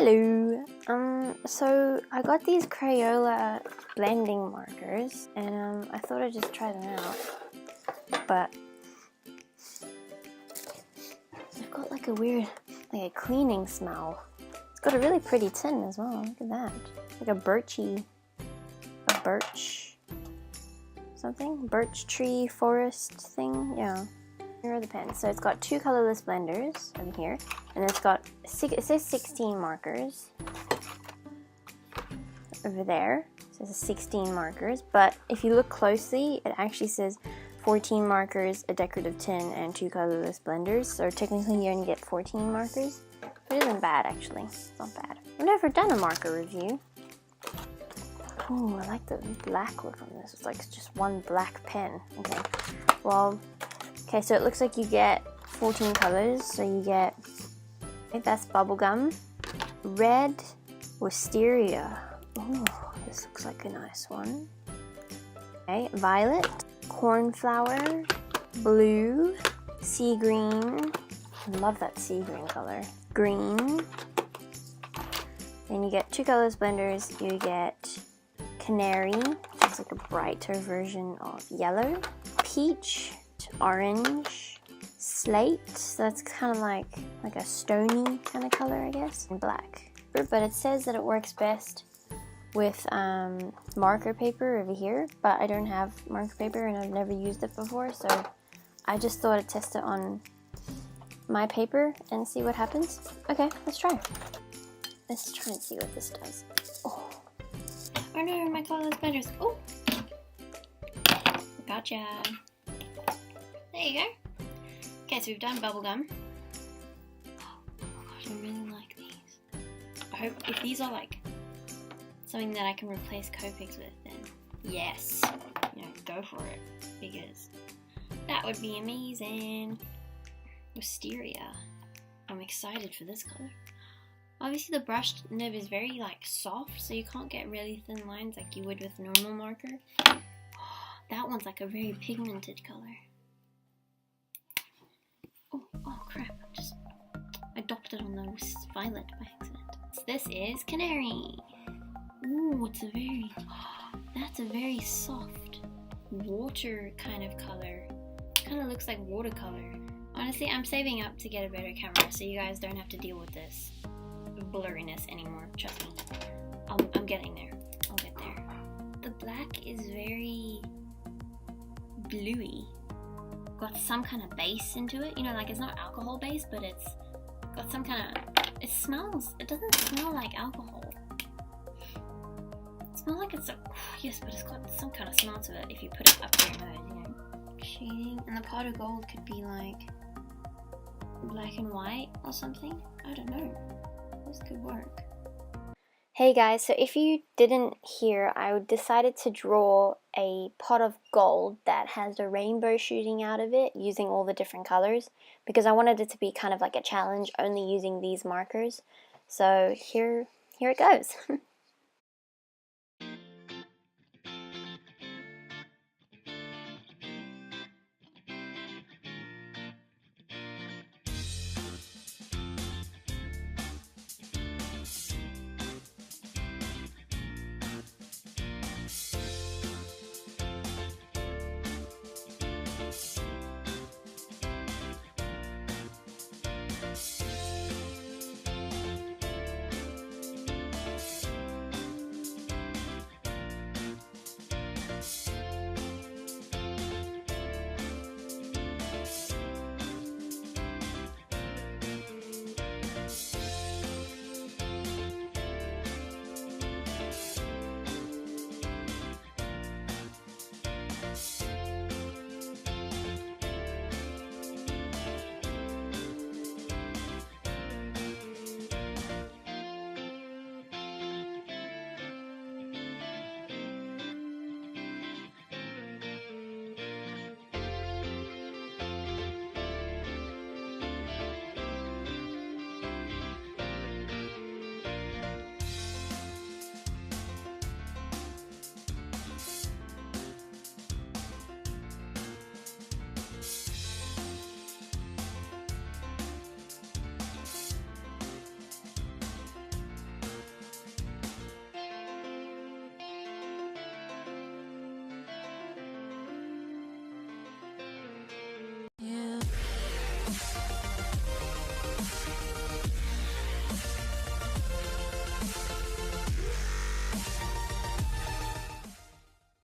Hello. So I got these Crayola blending markers, and I thought I'd just try them out. But they've got like a weird, like a cleaning smell. It's got a really pretty tin as well. Look at that, like a birch something, birch tree forest thing. Yeah. Here are the pens. So it's got two colorless blenders over here, and it's got it says 16 markers over there. It says 16 markers, but if you look closely, it actually says 14 markers, a decorative tin, and two colorless blenders. So technically, you only get 14 markers, but it isn't bad actually. It's not bad. I've never done a marker review. Oh, I like the black look on this. It's like just one black pen. Okay, well. Okay, so it looks like you get 14 colors. So you get, okay, that's bubblegum, red, wisteria. Oh, this looks like a nice one. Okay, violet, cornflower, blue, sea green. I love that sea green color. Green. Then you get two colors blenders. You get canary. It's like a brighter version of yellow. Peach. Orange, slate, so that's kind of like a stony kind of color, I guess, and black. But it says that it works best with marker paper over here, but I don't have marker paper and I've never used it before, so I just thought I'd test it on my paper and see what happens. Okay, let's try. Let's try and see what this does. Oh no, my colorless blenders. Oh, gotcha. There you go. Okay, so we've done bubblegum. Oh gosh, I really like these. I hope if these are like something that I can replace Copics with, then yes, go for it, because that would be amazing. Wisteria. I'm excited for this color. Obviously the brush nib is very like soft, so you can't get really thin lines like you would with normal marker. That one's like a very pigmented color. Oh crap, I dopped it on the violet by accident. So this is canary. Ooh, that's a very soft water kind of color. Kind of looks like watercolor. Honestly, I'm saving up to get a better camera so you guys don't have to deal with this blurriness anymore, trust me. I'm getting there, I'll get there. The black is very bluey. Got some kind of base into it, like it's not alcohol based, but it's got some kind of, it doesn't smell like alcohol. It smells like it's yes, but it's got some kind of smell to it if you put it up to your nose, Shading, and the pot of gold could be like black and white or something. I don't know. This could work. Hey guys, so if you didn't hear, I decided to draw a pot of gold that has a rainbow shooting out of it using all the different colors because I wanted it to be kind of like a challenge only using these markers. So here it goes.